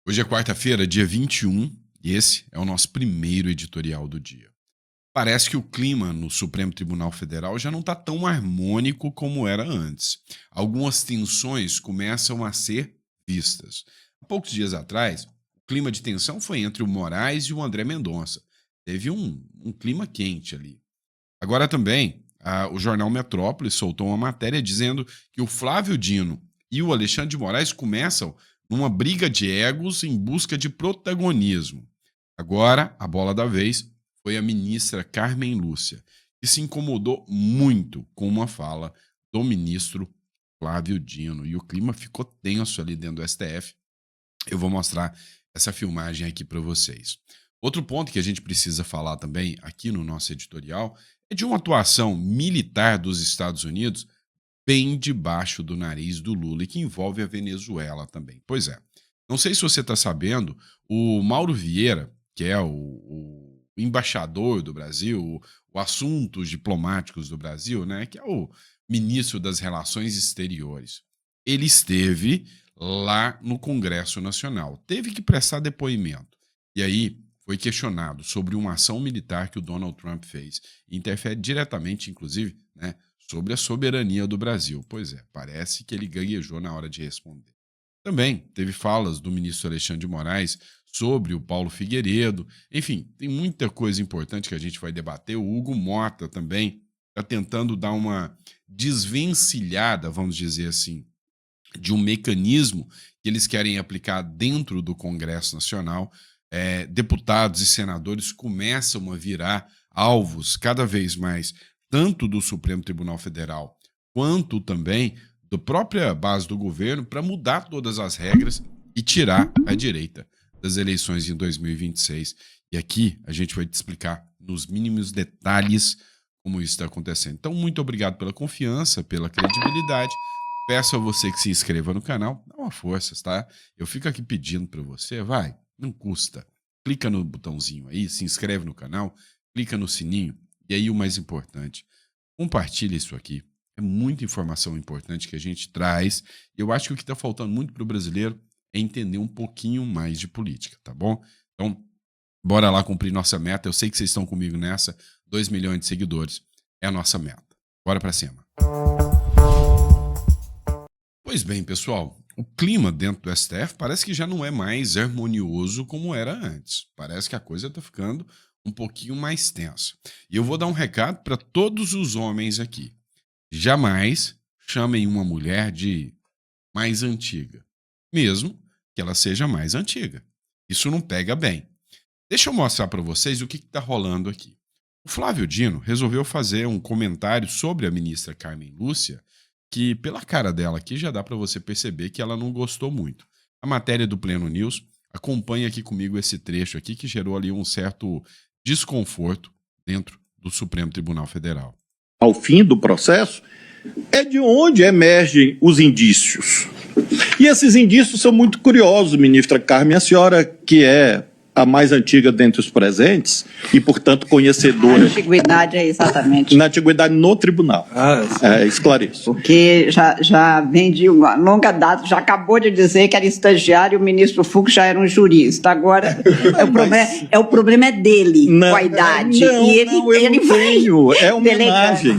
Hoje é quarta-feira, dia 21, e esse é o nosso primeiro editorial do dia. Parece que o clima no Supremo Tribunal Federal já não está tão harmônico como era antes. Algumas tensões começam a ser vistas. Há poucos dias atrás, o clima de tensão foi entre o Moraes e o André Mendonça. Teve um clima quente ali. Agora também, o jornal Metrópole soltou uma matéria dizendo que o Flávio Dino e o Alexandre de Moraes começam numa briga de egos em busca de protagonismo. Agora, a bola da vez foi a ministra Carmen Lúcia, que se incomodou muito com uma fala do ministro Flávio Dino. E o clima ficou tenso ali dentro do STF. Eu vou mostrar essa filmagem aqui para vocês. Outro ponto que a gente precisa falar também aqui no nosso editorial é de uma atuação militar dos Estados Unidos bem debaixo do nariz do Lula e que envolve a Venezuela também. Pois é, não sei se você está sabendo, o Mauro Vieira, que é o embaixador do Brasil, o assuntos diplomáticos do Brasil, né, que é o ministro das Relações Exteriores, ele esteve lá no Congresso Nacional, teve que prestar depoimento. E aí foi questionado sobre uma ação militar que o Donald Trump fez. Interfere diretamente, inclusive, né, sobre a soberania do Brasil. Pois é, parece que ele gaguejou na hora de responder. Também teve falas do ministro Alexandre de Moraes sobre o Paulo Figueiredo. Enfim, tem muita coisa importante que a gente vai debater. O Hugo Mota também está tentando dar uma desvencilhada, vamos dizer assim, de um mecanismo que eles querem aplicar dentro do Congresso Nacional. Deputados e senadores começam a virar alvos cada vez mais, tanto do Supremo Tribunal Federal, quanto também da própria base do governo, para mudar todas as regras e tirar a direita das eleições em 2026. E aqui a gente vai te explicar nos mínimos detalhes como isso está acontecendo. Então, muito obrigado pela confiança, pela credibilidade. Peço a você que se inscreva no canal, dá uma força, tá? Eu fico aqui pedindo para você, vai, não custa. Clica no botãozinho aí, se inscreve no canal, clica no sininho e aí o mais importante, compartilha isso aqui. É muita informação importante que a gente traz. Eu acho que o que está faltando muito para o brasileiro é entender um pouquinho mais de política, tá bom? Então, bora lá cumprir nossa meta. Eu sei que vocês estão comigo nessa. 2 milhões de seguidores é a nossa meta. Bora para cima. Pois bem, pessoal, o clima dentro do STF parece que já não é mais harmonioso como era antes. Parece que a coisa está ficando um pouquinho mais tensa. E eu vou dar um recado para todos os homens aqui. Jamais chamem uma mulher de mais antiga, mesmo que ela seja mais antiga. Isso não pega bem. Deixa eu mostrar para vocês o que está rolando aqui. O Flávio Dino resolveu fazer um comentário sobre a ministra Carmen Lúcia, que pela cara dela aqui já dá para você perceber que ela não gostou muito. A matéria do Pleno News acompanha aqui comigo esse trecho aqui que gerou ali um certo desconforto dentro do Supremo Tribunal Federal. Ao fim do processo, é de onde emergem os indícios. E esses indícios são muito curiosos, ministra Carmen. A senhora, que é a mais antiga dentre os presentes e, portanto, conhecedora... A antiguidade é exatamente... Na antiguidade no tribunal. Esclareço. Porque já vem de uma longa data, já acabou de dizer que era estagiário e o ministro Fux já era um jurista. Agora, o problema é dele, com a idade. Não, e ele não tenho. É homenagem.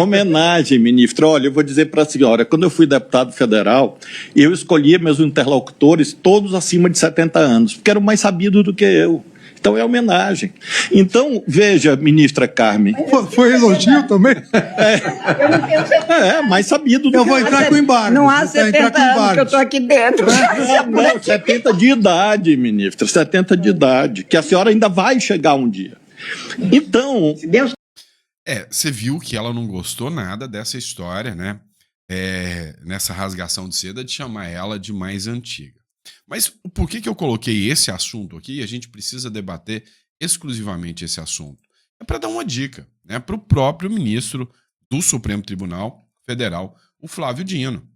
Homenagem, ministro. Olha, eu vou dizer para a senhora, quando eu fui deputado federal, eu escolhia meus interlocutores todos acima de 70 anos, porque eram mais sabidos do que eu. Então é homenagem. Então, veja, ministra Carmen. Foi elogio também? Mais sabido do que eu. Vou entrar com embargo. Não há 70 anos que eu estou aqui dentro. Não, 70 de idade, ministra. 70 de idade. Que a senhora ainda vai chegar um dia. Então... Você viu que ela não gostou nada dessa história, né? Nessa rasgação de seda de chamar ela de mais antiga. Mas por que eu coloquei esse assunto aqui? A gente precisa debater exclusivamente esse assunto. É para dar uma dica, né, para o próprio ministro do Supremo Tribunal Federal, o Flávio Dino.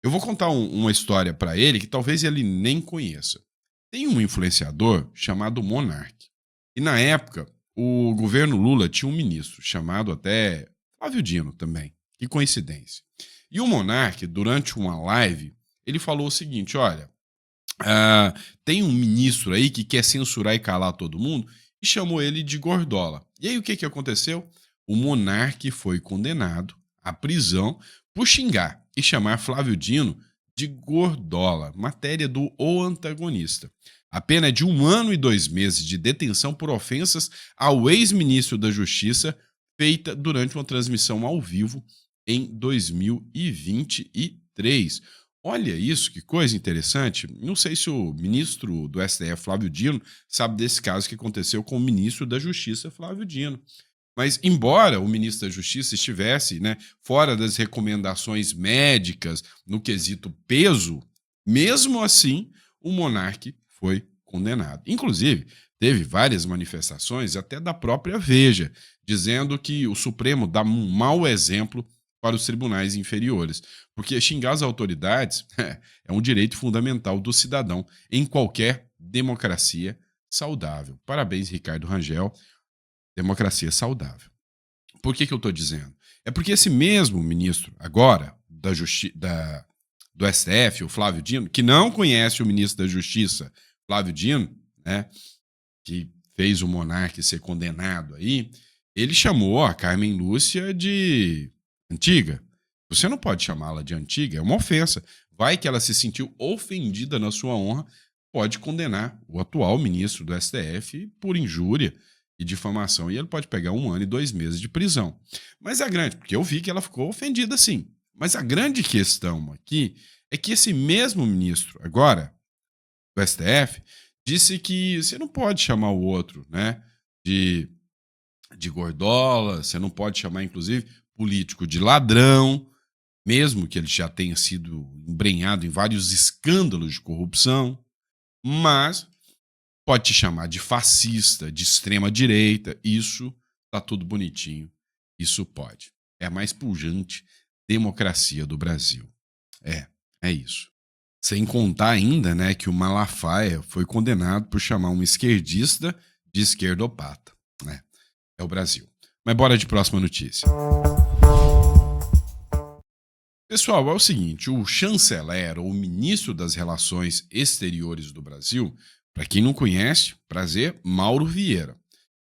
Eu vou contar uma história para ele que talvez ele nem conheça. Tem um influenciador chamado Monark. E na época, o governo Lula tinha um ministro chamado até Flávio Dino também. Que coincidência. E o Monark, durante uma live, ele falou o seguinte, olha, tem um ministro aí que quer censurar e calar todo mundo e chamou ele de gordola. E aí o que aconteceu? O monarca foi condenado à prisão por xingar e chamar Flávio Dino de gordola, matéria do O Antagonista. A pena é de 1 ano e 2 meses de detenção por ofensas ao ex-ministro da Justiça, feita durante uma transmissão ao vivo em 2023. Olha isso, que coisa interessante. Não sei se o ministro do STF, Flávio Dino, sabe desse caso que aconteceu com o ministro da Justiça, Flávio Dino. Mas, embora o ministro da Justiça estivesse, né, fora das recomendações médicas no quesito peso, mesmo assim, o monarca foi condenado. Inclusive, teve várias manifestações, até da própria Veja, dizendo que o Supremo dá um mau exemplo para os tribunais inferiores, porque xingar as autoridades é um direito fundamental do cidadão em qualquer democracia saudável. Parabéns, Ricardo Rangel. Democracia saudável. Por que eu estou dizendo? É porque esse mesmo ministro, agora, do STF, o Flávio Dino, que não conhece o ministro da Justiça, Flávio Dino, né, que fez o monarca ser condenado aí, ele chamou a Carmen Lúcia de antiga. Você não pode chamá-la de antiga, é uma ofensa. Vai que ela se sentiu ofendida na sua honra, pode condenar o atual ministro do STF por injúria e difamação, e ele pode pegar 1 ano e 2 meses de prisão. Mas a grande, porque eu vi que ela ficou ofendida sim, mas a grande questão aqui é que esse mesmo ministro, agora, do STF, disse que você não pode chamar o outro, né, de gordola, você não pode chamar, inclusive, político de ladrão, mesmo que ele já tenha sido embrenhado em vários escândalos de corrupção, mas pode te chamar de fascista, de extrema-direita, isso tá tudo bonitinho, isso pode. É a mais pujante democracia do Brasil. É isso. Sem contar ainda, né, que o Malafaia foi condenado por chamar um esquerdista de esquerdopata. É o Brasil. Mas bora de próxima notícia. Pessoal, é o seguinte, o chanceler, ou ministro das Relações Exteriores do Brasil, para quem não conhece, prazer, Mauro Vieira.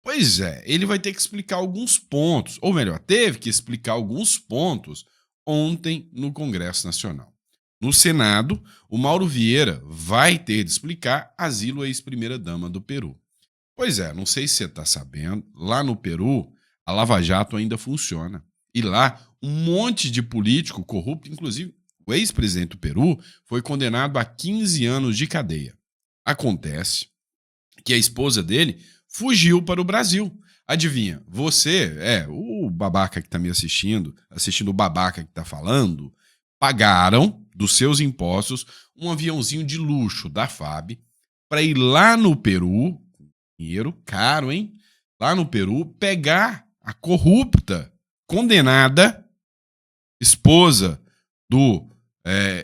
Pois é, ele vai ter que explicar alguns pontos, ou melhor, teve que explicar alguns pontos ontem no Congresso Nacional. No Senado, o Mauro Vieira vai ter de explicar asilo à ex-primeira-dama do Peru. Pois é, não sei se você está sabendo, lá no Peru, a Lava Jato ainda funciona. E lá, um monte de político corrupto, inclusive o ex-presidente do Peru, foi condenado a 15 anos de cadeia. Acontece que a esposa dele fugiu para o Brasil. Adivinha, você, o babaca que está me assistindo o babaca que está falando, pagaram dos seus impostos um aviãozinho de luxo da FAB para ir lá no Peru, dinheiro caro, hein? Lá no Peru, pegar a corrupta, condenada esposa do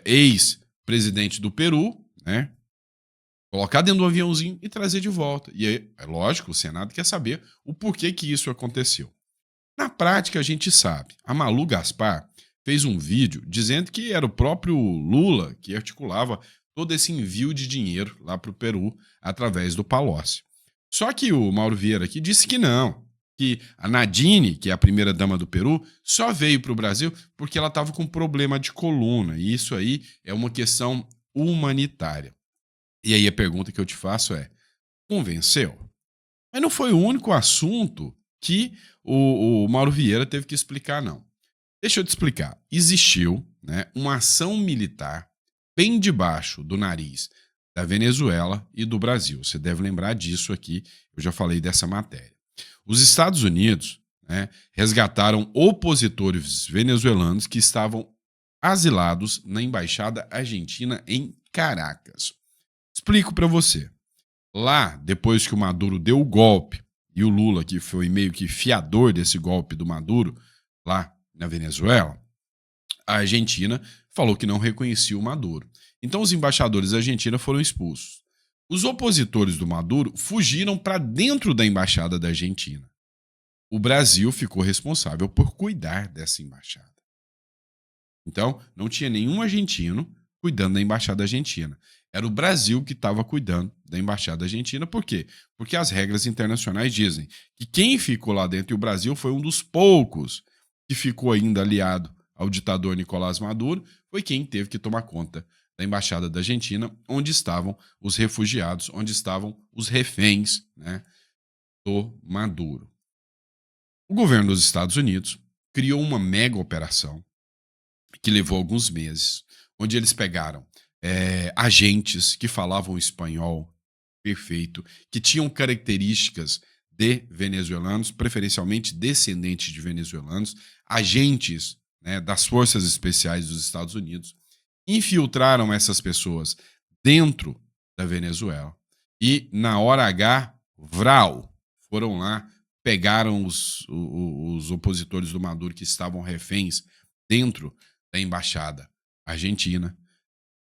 ex-presidente do Peru, né? Colocar dentro do aviãozinho e trazer de volta. E aí, é lógico, o Senado quer saber o porquê que isso aconteceu. Na prática, a gente sabe. A Malu Gaspar fez um vídeo dizendo que era o próprio Lula que articulava todo esse envio de dinheiro lá para o Peru através do Palocci. Só que o Mauro Vieira aqui disse que não, que a Nadine, que é a primeira-dama do Peru, só veio para o Brasil porque ela estava com problema de coluna. E isso aí é uma questão humanitária. E aí a pergunta que eu te faço é, convenceu? Mas não foi o único assunto que o Mauro Vieira teve que explicar, não. Deixa eu te explicar. Existiu, né, uma ação militar bem debaixo do nariz da Venezuela e do Brasil. Você deve lembrar disso aqui, eu já falei dessa matéria. Os Estados Unidos, né, resgataram opositores venezuelanos que estavam asilados na Embaixada Argentina em Caracas. Explico para você. Lá, depois que o Maduro deu o golpe, e o Lula, que foi meio que fiador desse golpe do Maduro, lá na Venezuela, a Argentina falou que não reconhecia o Maduro. Então os embaixadores da Argentina foram expulsos. Os opositores do Maduro fugiram para dentro da embaixada da Argentina. O Brasil ficou responsável por cuidar dessa embaixada. Então, não tinha nenhum argentino cuidando da embaixada argentina. Era o Brasil que estava cuidando da embaixada argentina. Por quê? Porque as regras internacionais dizem que quem ficou lá dentro, e o Brasil foi um dos poucos que ficou ainda aliado ao ditador Nicolás Maduro, foi quem teve que tomar conta da embaixada da Argentina, onde estavam os refugiados, onde estavam os reféns, né, do Maduro. O governo dos Estados Unidos criou uma mega operação que levou alguns meses, onde eles pegaram agentes que falavam espanhol perfeito, que tinham características de venezuelanos, preferencialmente descendentes de venezuelanos, agentes, né, das forças especiais dos Estados Unidos, infiltraram essas pessoas dentro da Venezuela e, na hora H, vral, foram lá, pegaram os opositores do Maduro que estavam reféns dentro da embaixada argentina,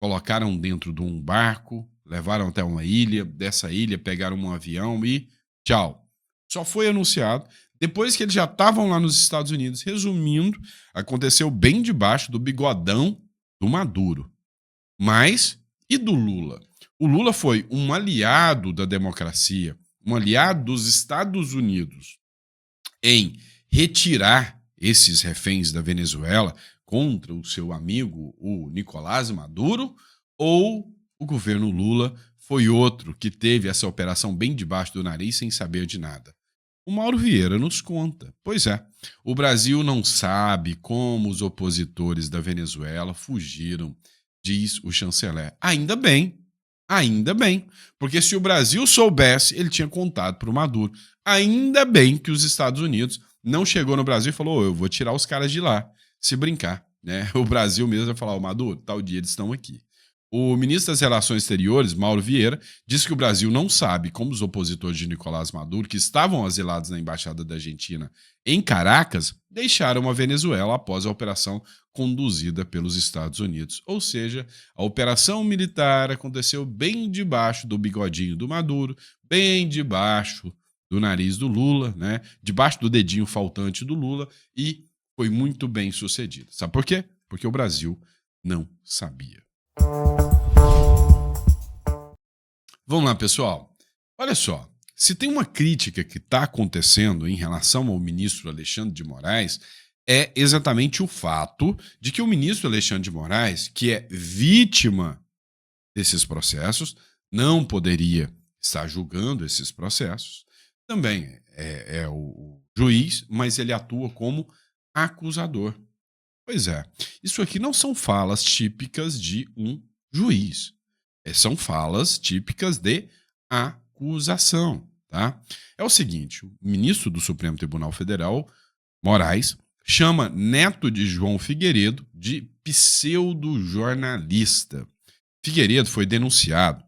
colocaram dentro de um barco, levaram até uma ilha, dessa ilha pegaram um avião e tchau. Só foi anunciado depois que eles já estavam lá nos Estados Unidos. Resumindo, aconteceu bem debaixo do bigodão do Maduro. Mas, e do Lula? O Lula foi um aliado da democracia, um aliado dos Estados Unidos em retirar esses reféns da Venezuela contra o seu amigo, o Nicolás Maduro, ou o governo Lula foi outro que teve essa operação bem debaixo do nariz sem saber de nada? O Mauro Vieira nos conta. Pois é, o Brasil não sabe como os opositores da Venezuela fugiram, diz o chanceler. Ainda bem, porque se o Brasil soubesse, ele tinha contado para o Maduro. Ainda bem que os Estados Unidos não chegou no Brasil e falou, eu vou tirar os caras de lá, se brincar, né? O Brasil mesmo vai falar, Maduro, tal dia eles estão aqui. O ministro das Relações Exteriores, Mauro Vieira, disse que o Brasil não sabe como os opositores de Nicolás Maduro, que estavam asilados na Embaixada da Argentina em Caracas, deixaram a Venezuela após a operação conduzida pelos Estados Unidos. Ou seja, a operação militar aconteceu bem debaixo do bigodinho do Maduro, bem debaixo do nariz do Lula, né? Debaixo do dedinho faltante do Lula, e foi muito bem sucedida. Sabe por quê? Porque o Brasil não sabia. Vamos lá, pessoal. Olha só, se tem uma crítica que está acontecendo em relação ao ministro Alexandre de Moraes, é exatamente o fato de que o ministro Alexandre de Moraes, que é vítima desses processos, não poderia estar julgando esses processos. Também é o juiz, mas ele atua como acusador. Pois é, isso aqui não são falas típicas de um juiz. São falas típicas de acusação, tá? É o seguinte, o ministro do Supremo Tribunal Federal, Moraes, chama neto de João Figueiredo de pseudo-jornalista. Figueiredo foi denunciado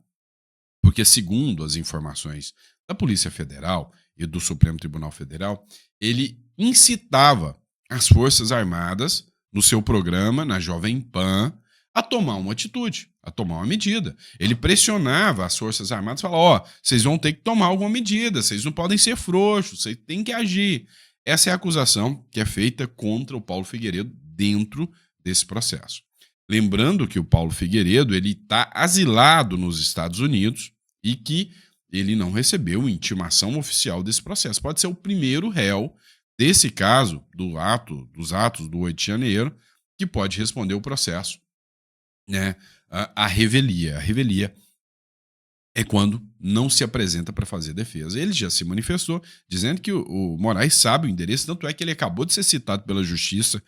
porque, segundo as informações da Polícia Federal e do Supremo Tribunal Federal, ele incitava as Forças Armadas no seu programa, na Jovem Pan, a tomar uma atitude, a tomar uma medida. Ele pressionava as Forças Armadas, falava, vocês vão ter que tomar alguma medida, vocês não podem ser frouxos, vocês têm que agir. Essa é a acusação que é feita contra o Paulo Figueiredo dentro desse processo. Lembrando que o Paulo Figueiredo está asilado nos Estados Unidos e que ele não recebeu intimação oficial desse processo. Pode ser o primeiro réu desse caso, dos atos do 8 de janeiro, que pode responder o processo, né, a revelia. A revelia é quando não se apresenta para fazer defesa. Ele já se manifestou dizendo que o Moraes sabe o endereço, tanto é que ele acabou de ser citado pela Justiça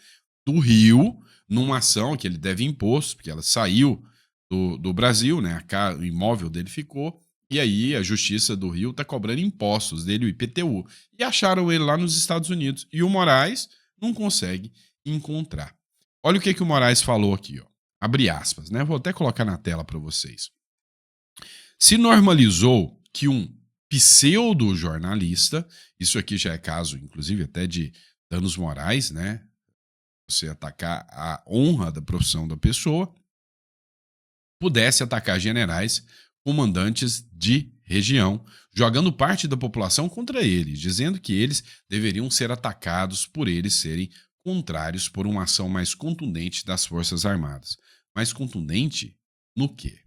do Rio numa ação que ele deve imposto, porque ela saiu do Brasil, né, o imóvel dele ficou, e aí a Justiça do Rio está cobrando impostos dele, o IPTU. E acharam ele lá nos Estados Unidos. E o Moraes não consegue encontrar. Olha o que o Moraes falou aqui, ó. Abre aspas, né? Vou até colocar na tela para vocês. Se normalizou que um pseudo-jornalista, isso aqui já é caso, inclusive, até de danos morais, né? Você atacar a honra da profissão da pessoa, pudesse atacar generais, comandantes de região, jogando parte da população contra eles, dizendo que eles deveriam ser atacados por eles serem contrários por uma ação mais contundente das Forças Armadas. Mais contundente no quê?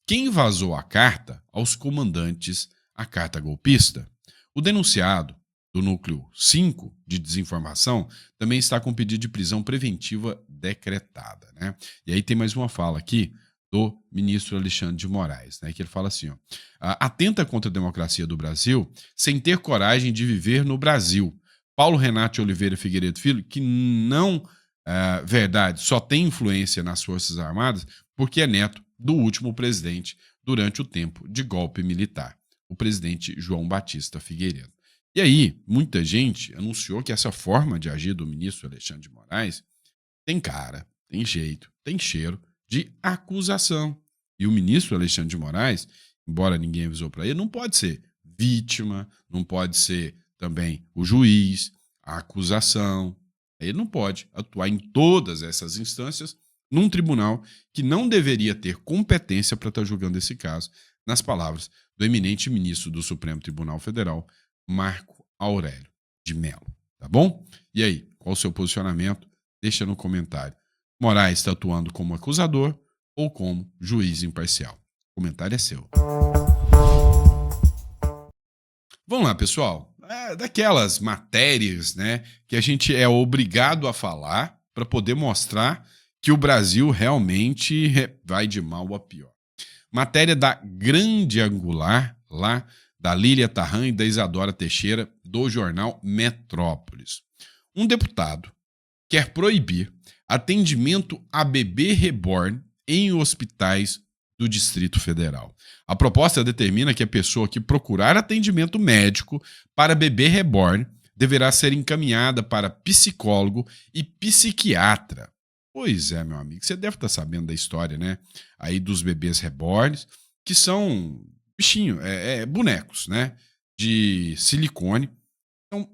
quem vazou a carta aos comandantes, a carta golpista. O denunciado do núcleo 5 de desinformação também está com pedido de prisão preventiva decretada, né? E aí tem mais uma fala aqui do ministro Alexandre de Moraes, né, que ele fala assim, ó, atenta contra a democracia do Brasil sem ter coragem de viver no Brasil. Paulo Renato Oliveira Figueiredo Filho, que não, verdade, só tem influência nas Forças Armadas porque é neto do último presidente durante o tempo de golpe militar, o presidente João Batista Figueiredo. E aí, muita gente anunciou que essa forma de agir do ministro Alexandre de Moraes tem cara, tem jeito, tem cheiro de acusação. E o ministro Alexandre de Moraes, embora ninguém avisou para ele, não pode ser vítima, não pode ser também o juiz, a acusação. Ele não pode atuar em todas essas instâncias num tribunal que não deveria ter competência para estar julgando esse caso, nas palavras do eminente ministro do Supremo Tribunal Federal, Marco Aurélio de Mello. Tá bom? E aí, qual o seu posicionamento? Deixa no comentário. Moraes está atuando como acusador ou como juiz imparcial? O comentário é seu. Vamos lá, pessoal. Daquelas matérias, né, que a gente é obrigado a falar para poder mostrar que o Brasil realmente vai de mal a pior. Matéria da Grande Angular, lá da Lília Tarran e da Isadora Teixeira, do jornal Metrópolis. Um deputado quer proibir atendimento a bebê reborn em hospitais do Distrito Federal. A proposta determina que a pessoa que procurar atendimento médico para bebê reborn deverá ser encaminhada para psicólogo e psiquiatra. Pois é, meu amigo, você deve estar sabendo da história, né? Aí dos bebês reborns, que são bichinhos, bonecos, né? De silicone. São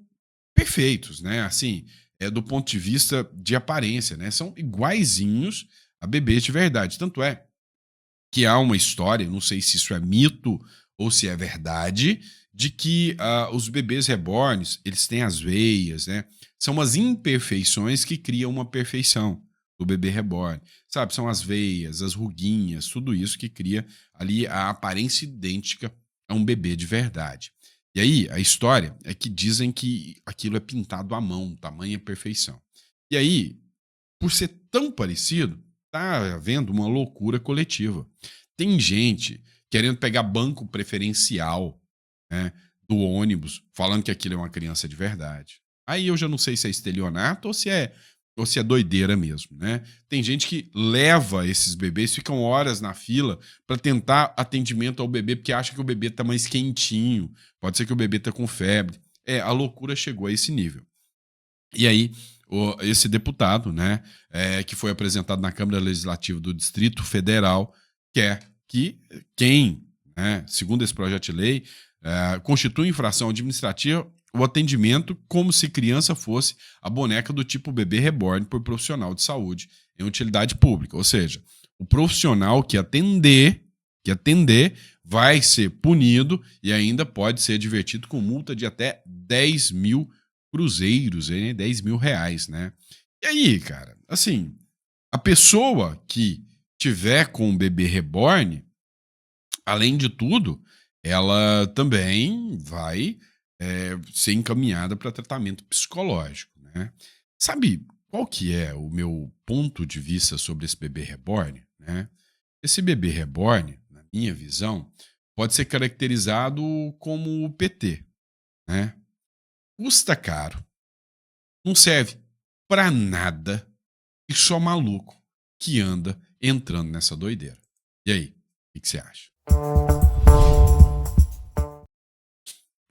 perfeitos, né? Assim, do ponto de vista de aparência, né? São iguaizinhos a bebês de verdade. Tanto é que há uma história, não sei se isso é mito ou se é verdade, de que os bebês reborns, eles têm as veias, né? São as imperfeições que criam uma perfeição do bebê reborn, sabe? São as veias, as ruguinhas, tudo isso que cria ali a aparência idêntica a um bebê de verdade. E aí, a história é que dizem que aquilo é pintado à mão, tamanha perfeição. E aí, por ser tão parecido, tá havendo uma loucura coletiva. Tem gente querendo pegar banco preferencial, né, do ônibus, falando que aquilo é uma criança de verdade. Aí eu já não sei se é estelionato ou se é doideira mesmo, né? Tem gente que leva esses bebês, ficam horas na fila para tentar atendimento ao bebê, porque acha que o bebê tá mais quentinho, pode ser que o bebê tá com febre. A loucura chegou a esse nível. E aí, esse deputado, né, que foi apresentado na Câmara Legislativa do Distrito Federal, quer que quem, né, segundo esse projeto de lei, constitui infração administrativa o atendimento como se criança fosse a boneca do tipo bebê reborn por profissional de saúde em utilidade pública. Ou seja, o profissional que atender vai ser punido e ainda pode ser advertido com multa de até 10 mil cruzeiros, 10 mil reais, né? E aí, cara, assim, a pessoa que tiver com um bebê reborn, além de tudo, ela também vai ser encaminhada para tratamento psicológico, né? Sabe qual que é o meu ponto de vista sobre esse bebê reborn, né? Esse bebê reborn, na minha visão, pode ser caracterizado como o PT, né? Custa caro, não serve para nada e só maluco que anda entrando nessa doideira. E aí, o que você acha?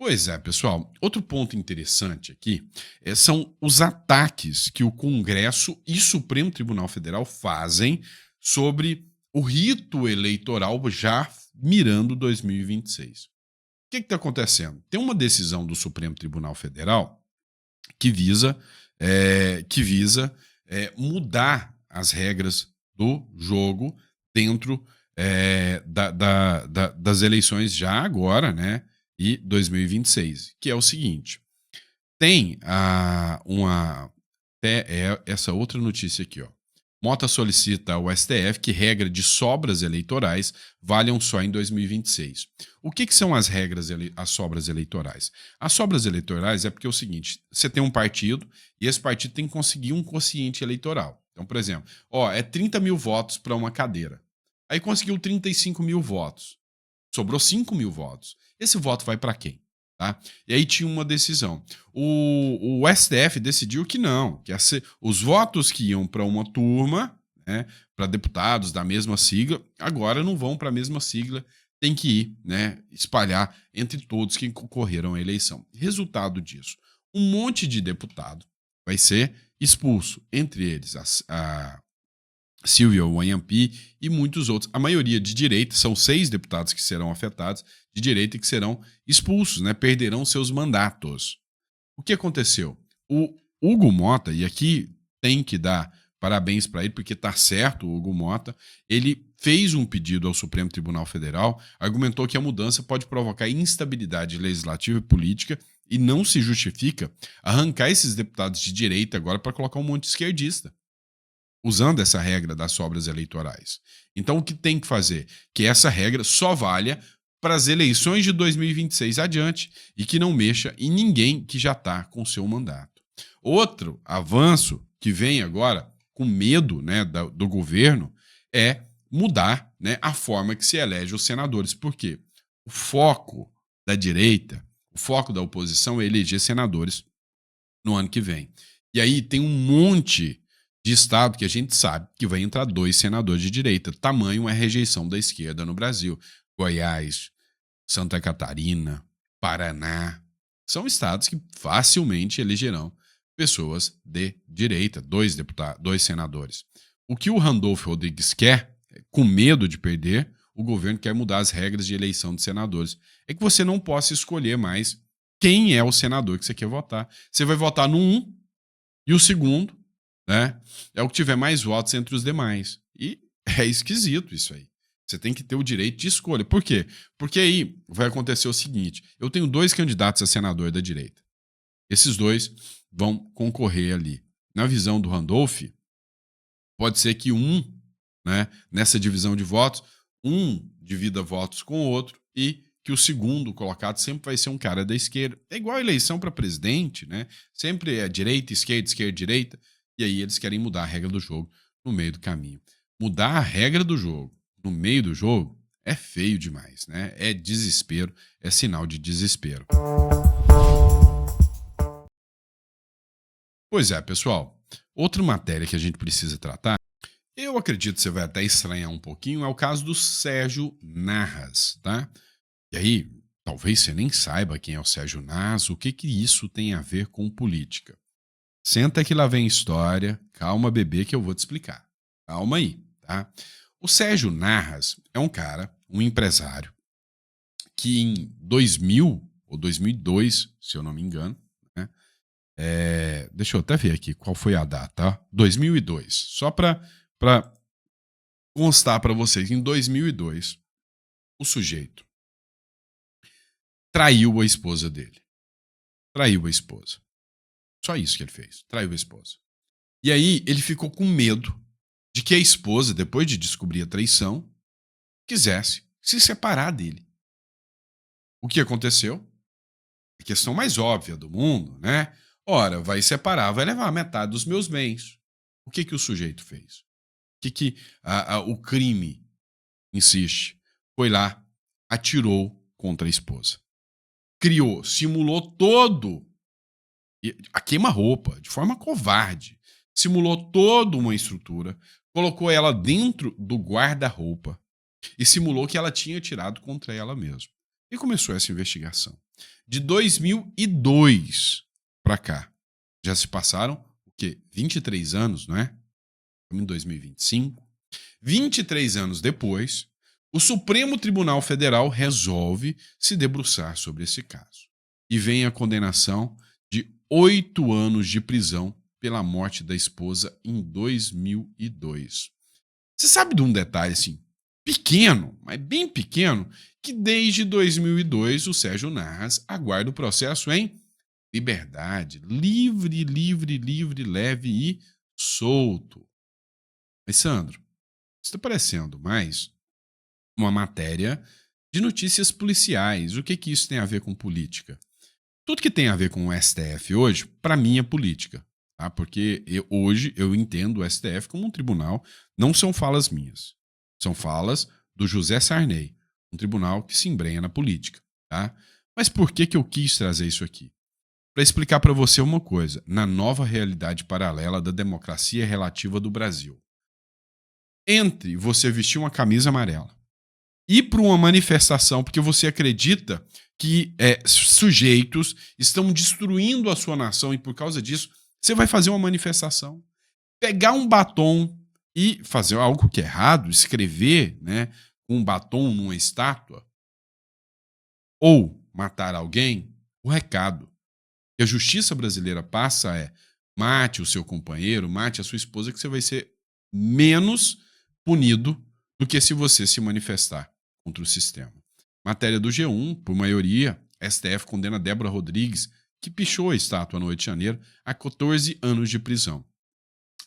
Pois é, pessoal. Outro ponto interessante aqui são os ataques que o Congresso e Supremo Tribunal Federal fazem sobre o rito eleitoral já mirando 2026. O que está acontecendo? Tem uma decisão do Supremo Tribunal Federal que visa mudar as regras do jogo dentro das eleições já agora, né? E 2026, que é o seguinte, tem essa outra notícia aqui, ó. Mota solicita ao STF que regra de sobras eleitorais valham só em 2026. O que são as regras, as sobras eleitorais? As sobras eleitorais é porque é o seguinte, você tem um partido e esse partido tem que conseguir um quociente eleitoral. Então, por exemplo, é 30 mil votos para uma cadeira. Aí conseguiu 35 mil votos. Sobrou 5 mil votos. Esse voto vai para quem? Tá? E aí tinha uma decisão. O STF decidiu que não, que os votos que iam para uma turma, né, para deputados da mesma sigla, agora não vão para a mesma sigla, tem que ir, né, espalhar entre todos que concorreram à eleição. Resultado disso, um monte de deputado vai ser expulso, entre eles a Silvia Wanhampi e muitos outros. A maioria de direita, são 6 deputados que serão afetados, de direita que serão expulsos, né? Perderão seus mandatos. O que aconteceu? O Hugo Mota, e aqui tem que dar parabéns para ele, porque está certo o Hugo Mota, ele fez um pedido ao Supremo Tribunal Federal, argumentou que a mudança pode provocar instabilidade legislativa e política e não se justifica arrancar esses deputados de direita agora para colocar um monte de esquerdista, usando essa regra das sobras eleitorais. Então, o que tem que fazer? Que essa regra só valha para as eleições de 2026 adiante e que não mexa em ninguém que já está com seu mandato. Outro avanço que vem agora, com medo, né, do governo, é mudar, né, a forma que se elege os senadores. Por quê? O foco da direita, o foco da oposição é eleger senadores no ano que vem. E aí tem um monte de estado que a gente sabe que vai entrar 2 senadores de direita. Tamanho é a rejeição da esquerda no Brasil. Goiás, Santa Catarina, Paraná. São estados que facilmente elegerão pessoas de direita, 2 senadores. O que o Randolfo Rodrigues quer, com medo de perder, o governo quer mudar as regras de eleição de senadores. É que você não possa escolher mais quem é o senador que você quer votar. Você vai votar no um e o segundo, né, é o que tiver mais votos entre os demais. E é esquisito isso aí. Você tem que ter o direito de escolha. Por quê? Porque aí vai acontecer o seguinte, eu tenho 2 candidatos a senador da direita. Esses 2 vão concorrer ali. Na visão do Randolph, pode ser que né, nessa divisão de votos, divida votos com o outro e que o segundo colocado sempre vai ser um cara da esquerda. É igual a eleição para presidente, né? Sempre é direita, esquerda, direita. E aí eles querem mudar a regra do jogo no meio do caminho. Mudar a regra do jogo no meio do jogo é feio demais, né? É desespero, é sinal de desespero. Pois é, pessoal. Outra matéria que a gente precisa tratar, eu acredito que você vai até estranhar um pouquinho, é o caso do Sérgio Narras, tá? E aí, talvez você nem saiba quem é o Sérgio Narras, o que isso tem a ver com política. Senta que lá vem história, calma bebê que eu vou te explicar. Calma aí, tá? O Sérgio Narras é um cara, um empresário, que em 2000 ou 2002, se eu não me engano, né? Deixa eu até ver aqui qual foi a data, tá? 2002. Só para constar para vocês, em 2002, o sujeito traiu a esposa dele. Traiu a esposa. Só isso que ele fez. Traiu a esposa. E aí ele ficou com medo de que a esposa, depois de descobrir a traição, quisesse se separar dele. O que aconteceu? A questão mais óbvia do mundo, né? Ora, vai separar, vai levar metade dos meus bens. O que o sujeito fez? O que o crime insiste? Foi lá, atirou contra a esposa. Simulou todo a queima-roupa, de forma covarde. Simulou toda uma estrutura, colocou ela dentro do guarda-roupa e simulou que ela tinha atirado contra ela mesma. E começou essa investigação. De 2002 para cá, já se passaram, 23 anos, não é? Estamos em 2025. 23 anos depois, o Supremo Tribunal Federal resolve se debruçar sobre esse caso. E vem a condenação de 8 anos de prisão pela morte da esposa em 2002. Você sabe de um detalhe assim, pequeno, mas bem pequeno, que desde 2002 o Sérgio Narras aguarda o processo em liberdade, livre, leve e solto. Mas, Sandro, isso está parecendo mais uma matéria de notícias policiais. O que isso tem a ver com política? Tudo que tem a ver com o STF hoje, para mim, é política. Tá? Porque hoje eu entendo o STF como um tribunal. Não são falas minhas. São falas do José Sarney, um tribunal que se embrenha na política. Tá? Mas por que eu quis trazer isso aqui? Para explicar para você uma coisa, na nova realidade paralela da democracia relativa do Brasil. Entre você vestir uma camisa amarela, ir para uma manifestação porque você acredita que sujeitos estão destruindo a sua nação e por causa disso você vai fazer uma manifestação, pegar um batom e fazer algo que é errado, escrever, né, um batom numa estátua, ou matar alguém, o recado que a justiça brasileira passa é: mate o seu companheiro, mate a sua esposa, que você vai ser menos punido do que se você se manifestar contra o sistema. Matéria do G1, por maioria, STF condena Débora Rodrigues, que pichou a estátua no 8 de janeiro, a 14 anos de prisão.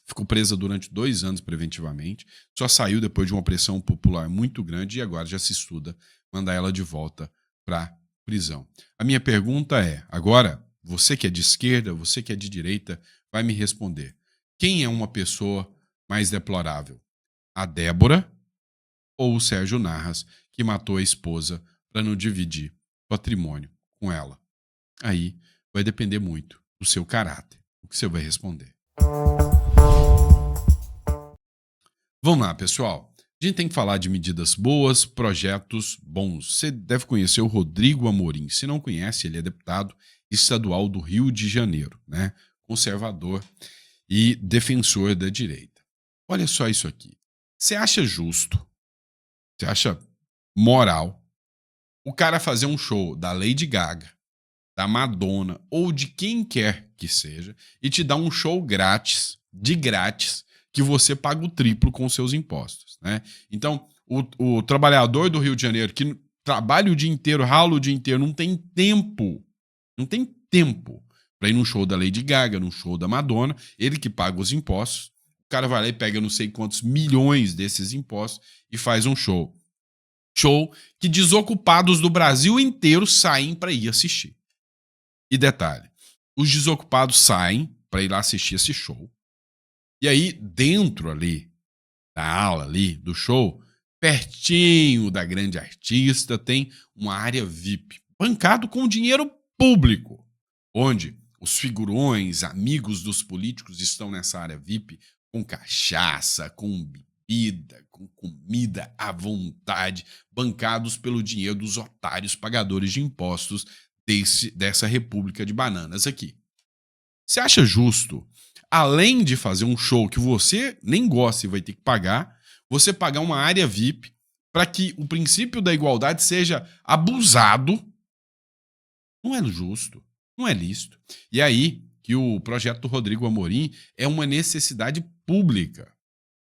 Ficou presa durante 2 anos preventivamente, só saiu depois de uma pressão popular muito grande e agora já se estuda mandar ela de volta para prisão. A minha pergunta é, agora, você que é de esquerda, você que é de direita, vai me responder. Quem é uma pessoa mais deplorável? A Débora ou o Sérgio Narras, que matou a esposa para não dividir patrimônio com ela? Aí vai depender muito do seu caráter, o que você vai responder. Vamos lá, pessoal. A gente tem que falar de medidas boas, projetos bons. Você deve conhecer o Rodrigo Amorim. Se não conhece, ele é deputado estadual do Rio de Janeiro, né? Conservador e defensor da direita. Olha só isso aqui. Você acha justo, você acha moral o cara fazer um show da Lady Gaga, da Madonna ou de quem quer que seja e te dar um show grátis, de grátis, que você paga o triplo com seus impostos, né? Então, o trabalhador do Rio de Janeiro que trabalha o dia inteiro, rala o dia inteiro, não tem tempo para ir num show da Lady Gaga, num show da Madonna, ele que paga os impostos, o cara vai lá e pega não sei quantos milhões desses impostos e faz um show. Show que desocupados do Brasil inteiro saem para ir assistir. E detalhe, os desocupados saem para ir lá assistir esse show. E aí, dentro ali, da ala ali, do show, pertinho da grande artista, tem uma área VIP, bancado com dinheiro público, onde os figurões, amigos dos políticos estão nessa área VIP com cachaça, com bebida, com comida à vontade, bancados pelo dinheiro dos otários pagadores de impostos dessa república de bananas aqui. Você acha justo, além de fazer um show que você nem gosta e vai ter que pagar, você pagar uma área VIP para que o princípio da igualdade seja abusado? Não é justo, não é lícito. E aí que o projeto do Rodrigo Amorim é uma necessidade pública.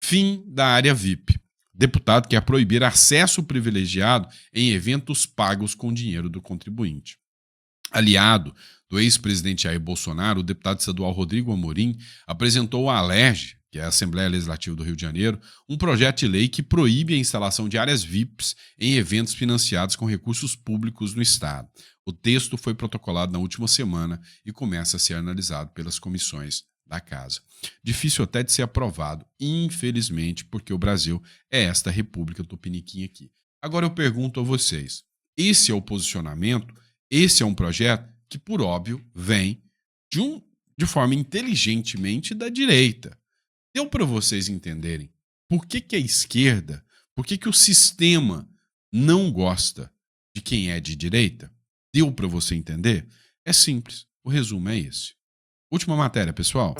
Fim da área VIP. Deputado quer proibir acesso privilegiado em eventos pagos com dinheiro do contribuinte. Aliado do ex-presidente Jair Bolsonaro, o deputado estadual Rodrigo Amorim apresentou à ALERJ, que é a Assembleia Legislativa do Rio de Janeiro, um projeto de lei que proíbe a instalação de áreas VIPs em eventos financiados com recursos públicos no Estado. O texto foi protocolado na última semana e começa a ser analisado pelas comissões da Casa. Difícil até de ser aprovado, infelizmente, porque o Brasil é esta república tupiniquim aqui. Agora eu pergunto a vocês, esse é o posicionamento, esse é um projeto que, por óbvio, vem de forma inteligentemente da direita. Deu para vocês entenderem por que a esquerda, por que o sistema não gosta de quem é de direita? Deu para você entender? É simples, o resumo é esse. Última matéria, pessoal.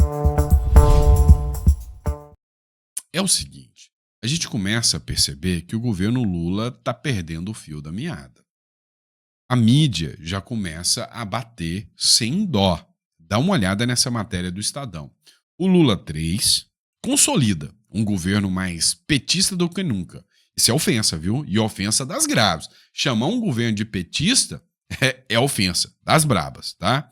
É o seguinte, a gente começa a perceber que o governo Lula está perdendo o fio da meada. A mídia já começa a bater sem dó. Dá uma olhada nessa matéria do Estadão. O Lula 3 consolida um governo mais petista do que nunca. Isso é ofensa, viu? E ofensa das graves. Chamar um governo de petista é ofensa das brabas, tá?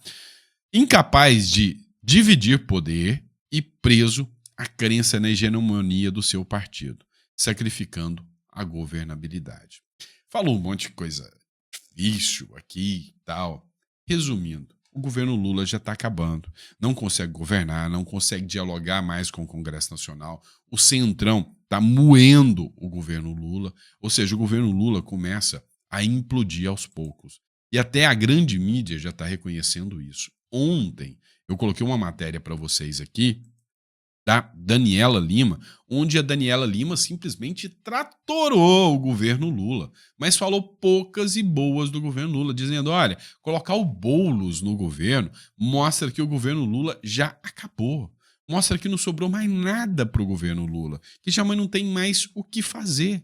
Incapaz de dividir poder e preso a crença na hegemonia do seu partido, sacrificando a governabilidade. Falou um monte de coisa difícil aqui e tal. Resumindo, o governo Lula já está acabando. Não consegue governar, não consegue dialogar mais com o Congresso Nacional. O Centrão está moendo o governo Lula. Ou seja, o governo Lula começa a implodir aos poucos. E até a grande mídia já está reconhecendo isso. Ontem, eu coloquei uma matéria para vocês aqui, da Daniela Lima, onde a Daniela Lima simplesmente tratorou o governo Lula, mas falou poucas e boas do governo Lula, dizendo, olha, colocar o Boulos no governo mostra que o governo Lula já acabou, mostra que não sobrou mais nada para o governo Lula, que já não tem mais o que fazer.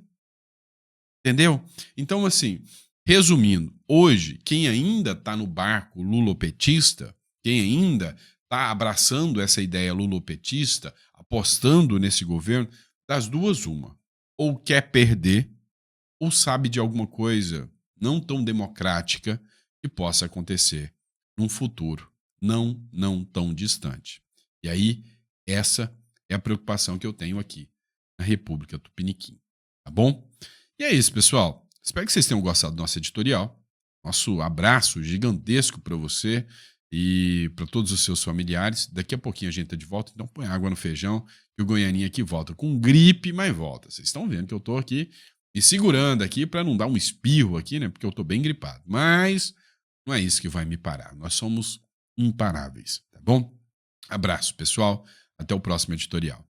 Entendeu? Então, assim, resumindo, hoje, quem ainda está no barco lulopetista, quem ainda está abraçando essa ideia lulopetista, apostando nesse governo, das duas uma. Ou quer perder, ou sabe de alguma coisa não tão democrática que possa acontecer num futuro não tão distante. E aí, essa é a preocupação que eu tenho aqui na República Tupiniquim. Tá bom? E é isso, pessoal. Espero que vocês tenham gostado do nosso editorial. Nosso abraço gigantesco para você e para todos os seus familiares. Daqui a pouquinho a gente tá de volta, então põe água no feijão que o Goianinha aqui volta com gripe, mas volta. Vocês estão vendo que eu tô aqui me segurando aqui para não dar um espirro aqui, né? Porque eu tô bem gripado. Mas não é isso que vai me parar. Nós somos imparáveis, tá bom? Abraço, pessoal. Até o próximo editorial.